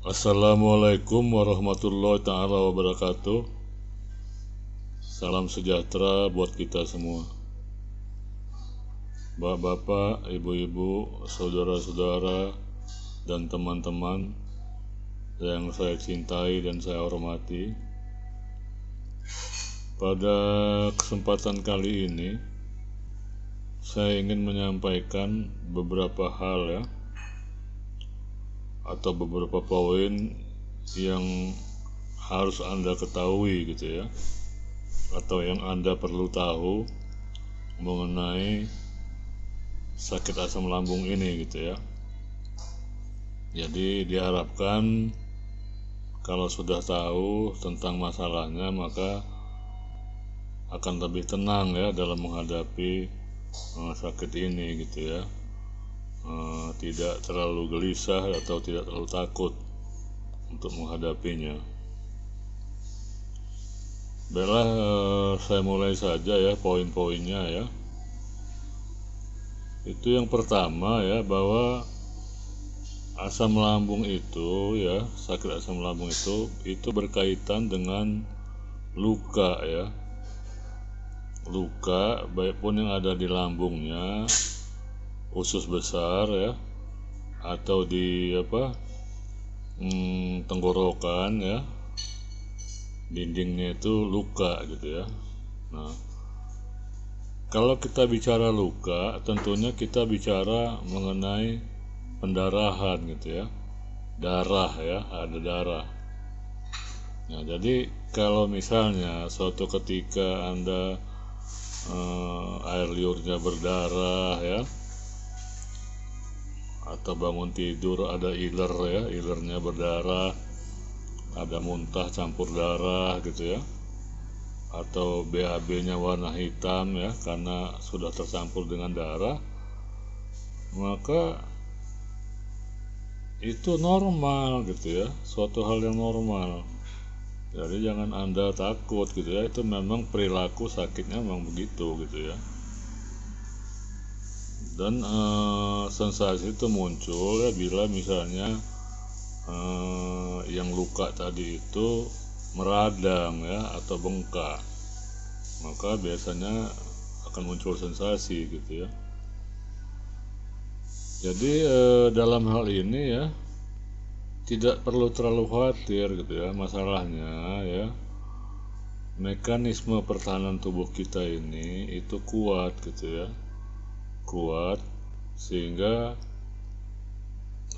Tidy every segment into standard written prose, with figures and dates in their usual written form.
Assalamualaikum warahmatullahi ta'ala wabarakatuh. Salam sejahtera buat kita semua. Bapak-bapak, ibu-ibu, saudara-saudara, dan teman-teman yang saya cintai dan saya hormati. Pada kesempatan kali ini saya ingin menyampaikan beberapa hal ya, atau beberapa poin yang harus Anda ketahui gitu ya, atau yang Anda perlu tahu mengenai sakit asam lambung ini gitu ya. Jadi diharapkan kalau sudah tahu tentang masalahnya maka akan lebih tenang ya dalam menghadapi sakit ini gitu ya. Tidak terlalu gelisah atau tidak terlalu takut untuk menghadapinya. Baiklah, saya mulai saja ya poin-poinnya ya. Itu yang pertama ya, bahwa asam lambung itu ya, sakit asam lambung itu berkaitan dengan luka ya. Luka baik pun yang ada di lambungnya, usus besar ya, atau di tenggorokan ya, dindingnya itu luka gitu ya. Nah, kalau kita bicara luka, tentunya kita bicara mengenai pendarahan gitu ya, darah ya, ada darah. Nah, jadi kalau misalnya suatu ketika Anda air liurnya berdarah ya, atau bangun tidur ada iler ya, ilernya berdarah, ada muntah campur darah gitu ya, atau BAB-nya warna hitam ya karena sudah tercampur dengan darah, maka itu normal gitu ya, suatu hal yang normal. Jadi jangan Anda takut gitu ya, itu memang perilaku sakitnya memang begitu gitu ya. Dan sensasi itu muncul ya bila misalnya yang luka tadi itu meradang ya atau bengkak, maka biasanya akan muncul sensasi gitu ya. Jadi dalam hal ini ya tidak perlu terlalu khawatir gitu ya. Masalahnya ya, mekanisme pertahanan tubuh kita ini itu kuat gitu ya, kuat sehingga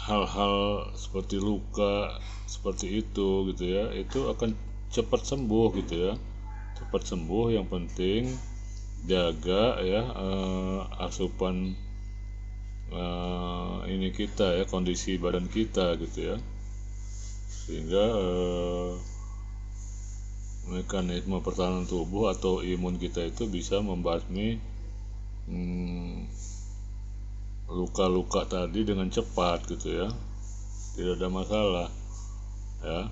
hal-hal seperti luka seperti itu gitu ya, itu akan cepat sembuh gitu ya, cepat sembuh. Yang penting jaga ya asupan ini kita ya, kondisi badan kita gitu ya, sehingga mekanisme pertahanan tubuh atau imun kita itu bisa membasmi luka-luka tadi dengan cepat gitu ya, tidak ada masalah ya.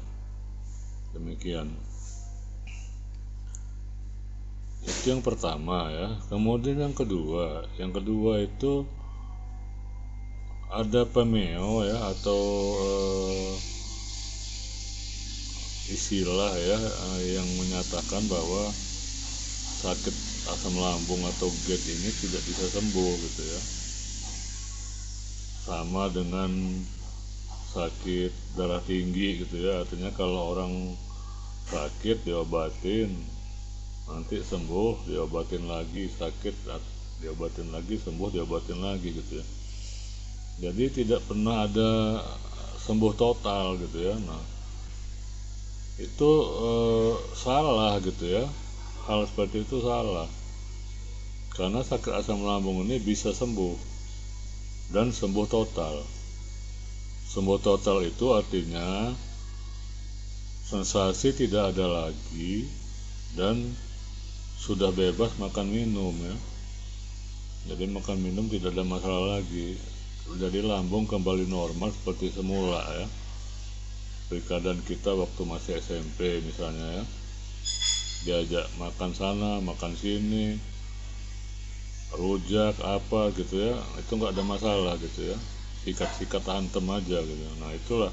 Demikian, itu yang pertama ya. Kemudian yang kedua itu ada pemeo ya, atau istilah ya yang menyatakan bahwa sakit asam lambung atau GERD ini tidak bisa sembuh gitu ya, sama dengan sakit darah tinggi gitu ya. Artinya kalau orang sakit diobatin nanti sembuh, diobatin lagi, sakit diobatin lagi, sembuh, diobatin lagi gitu ya. Jadi tidak pernah ada sembuh total gitu ya. Nah, itu salah gitu ya, hal seperti itu salah, karena sakit asam lambung ini bisa sembuh dan sembuh total. Sembuh total itu artinya sensasi tidak ada lagi dan sudah bebas makan minum ya. Jadi makan minum tidak ada masalah lagi, jadi lambung kembali normal seperti semula ya, seperti keadaan kita waktu masih SMP misalnya ya, diajak makan sana makan sini, rujak apa gitu ya, itu nggak ada masalah gitu ya, sikat-sikat hantem aja gitu. Nah itulah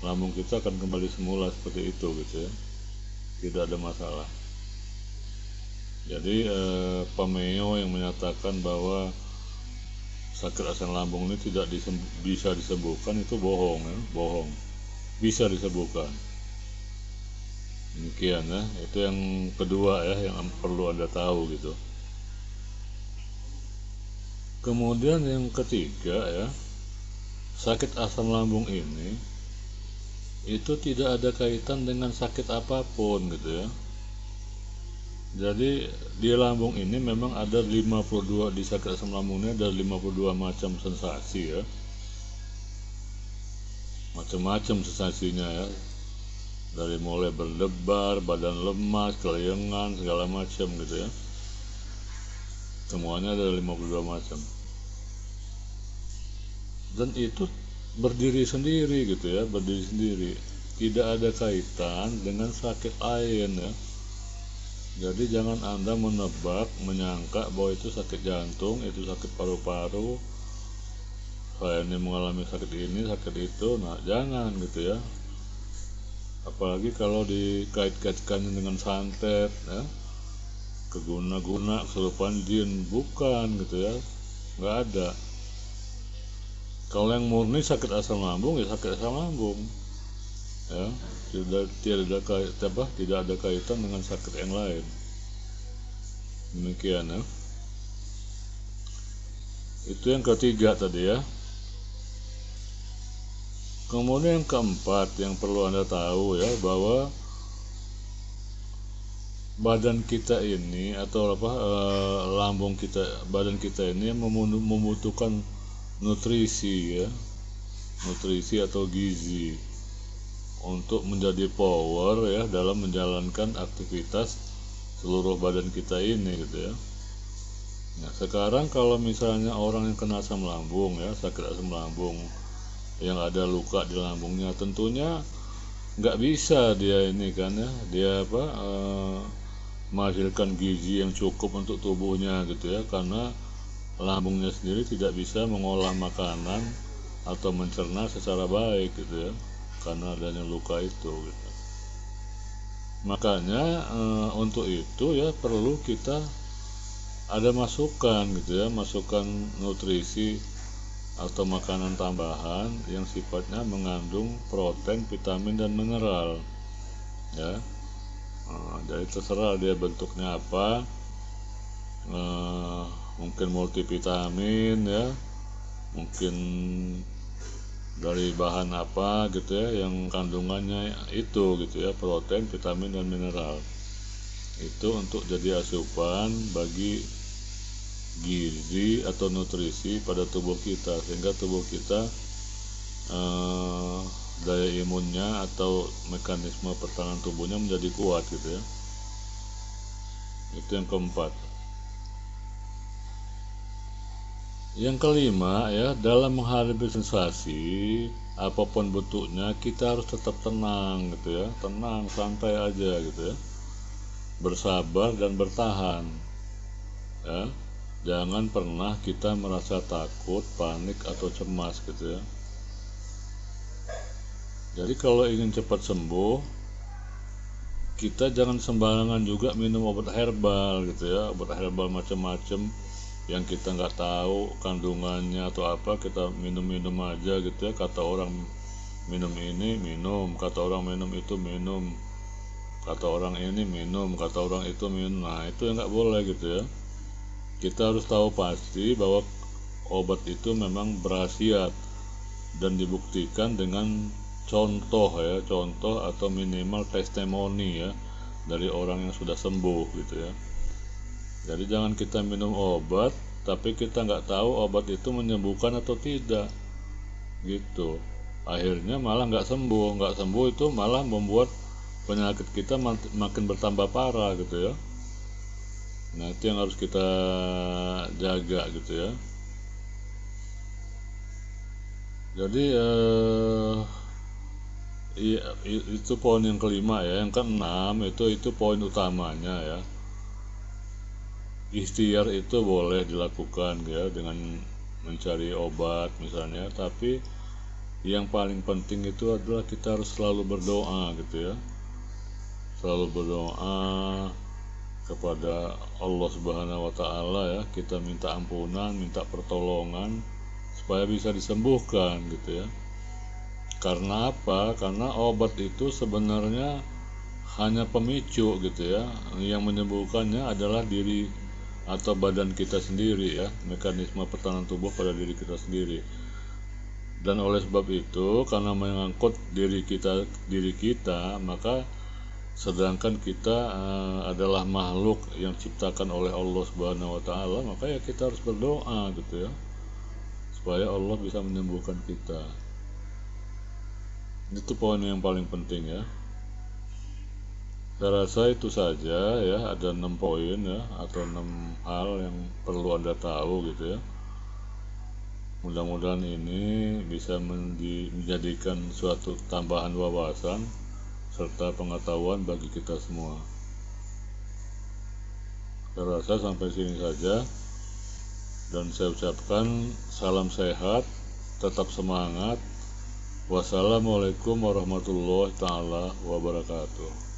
lambung kita akan kembali semula seperti itu gitu ya, tidak ada masalah. Jadi pameo yang menyatakan bahwa sakit asam lambung ini tidak bisa disembuhkan itu bohong ya, bohong. Bisa disembuhkan. Demikian ya, itu yang kedua ya, yang perlu Anda tahu gitu. Kemudian yang ketiga ya, sakit asam lambung ini itu tidak ada kaitan dengan sakit apapun gitu ya. Jadi di lambung ini memang ada 52, di sakit asam lambung ini ada 52 macam sensasi ya. Macam-macam sensasinya ya. Dari mulai berdebar, badan lemas, kelayangan, segala macam gitu ya. Semuanya ada 52 macam. Dan itu berdiri sendiri gitu ya, berdiri sendiri. Tidak ada kaitan dengan sakit lain ya. Jadi jangan Anda menebak, menyangka bahwa itu sakit jantung, itu sakit paru-paru, saya ini mengalami sakit ini, sakit itu. Nah jangan gitu ya. Apalagi kalau dikait-kaitkan dengan santet ya, keguna-guna, kesurupan jin, bukan gitu ya, nggak ada. Kalau yang murni sakit asam lambung ya sakit asam lambung ya, tidak ada kaitan dengan sakit yang lain. Demikian ya. Itu yang ketiga tadi ya. Kemudian yang keempat yang perlu Anda tahu ya, bahwa badan kita ini atau lambung kita, badan kita ini membutuhkan nutrisi ya, nutrisi atau gizi untuk menjadi power ya dalam menjalankan aktivitas seluruh badan kita ini gitu ya. Nah sekarang kalau misalnya orang yang kena asam lambung ya, sakit asam lambung, yang ada luka di lambungnya, tentunya nggak bisa dia ini kan ya, dia menghasilkan gizi yang cukup untuk tubuhnya gitu ya, karena lambungnya sendiri tidak bisa mengolah makanan atau mencerna secara baik gitu ya, karena adanya luka itu gitu. Makanya untuk itu ya perlu kita ada masukan gitu ya, masukan nutrisi atau makanan tambahan yang sifatnya mengandung protein, vitamin dan mineral ya. Jadi terserah dia bentuknya apa, mungkin multivitamin ya, mungkin dari bahan apa gitu ya, yang kandungannya itu gitu ya, protein, vitamin dan mineral. Itu untuk jadi asupan bagi gizi atau nutrisi pada tubuh kita, sehingga tubuh kita daya imunnya atau mekanisme pertahanan tubuhnya menjadi kuat gitu ya. Itu yang keempat. Yang kelima ya, dalam menghadapi sensasi apapun bentuknya kita harus tetap tenang gitu ya, tenang, santai aja gitu ya, bersabar dan bertahan ya. Jangan pernah kita merasa takut, panik atau cemas gitu ya. Jadi kalau ingin cepat sembuh, kita jangan sembarangan juga minum obat herbal gitu ya, obat herbal macam-macam yang kita nggak tahu kandungannya atau apa, kita minum-minum aja gitu ya. Kata orang minum ini minum, kata orang minum itu minum, kata orang ini minum, kata orang itu minum. Nah itu yang nggak boleh gitu ya. Kita harus tahu pasti bahwa obat itu memang berkhasiat dan dibuktikan dengan contoh ya, contoh atau minimal testimoni ya dari orang yang sudah sembuh gitu ya. Jadi jangan kita minum obat tapi kita nggak tahu obat itu menyembuhkan atau tidak gitu. Akhirnya malah nggak sembuh itu malah membuat penyakit kita makin bertambah parah gitu ya. Nah itu yang harus kita jaga gitu ya. Jadi itu poin yang kelima ya. Yang keenam itu poin utamanya ya. Ikhtiar itu boleh dilakukan ya dengan mencari obat misalnya, tapi yang paling penting itu adalah kita harus selalu berdoa gitu ya, selalu berdoa kepada Allah Subhanahu wa Ta'ala ya, kita minta ampunan, minta pertolongan supaya bisa disembuhkan gitu ya. Karena apa? Karena obat itu sebenarnya hanya pemicu gitu ya, yang menyembuhkannya adalah diri atau badan kita sendiri ya, mekanisme pertahanan tubuh pada diri kita sendiri. Dan oleh sebab itu, karena mengangkut diri kita, maka sedangkan kita adalah makhluk yang diciptakan oleh Allah Subhanahu wa Ta'ala, maka ya kita harus berdoa gitu ya, supaya Allah bisa menyembuhkan kita. Itu poin yang paling penting ya. Saya rasa itu saja ya, ada 6 poin ya, atau 6 hal yang perlu Anda tahu gitu ya. Mudah-mudahan ini bisa menjadikan suatu tambahan wawasan serta pengetahuan bagi kita semua. Saya rasa sampai sini saja, dan saya ucapkan salam sehat, tetap semangat. Wassalamualaikum warahmatullahi taala wabarakatuh.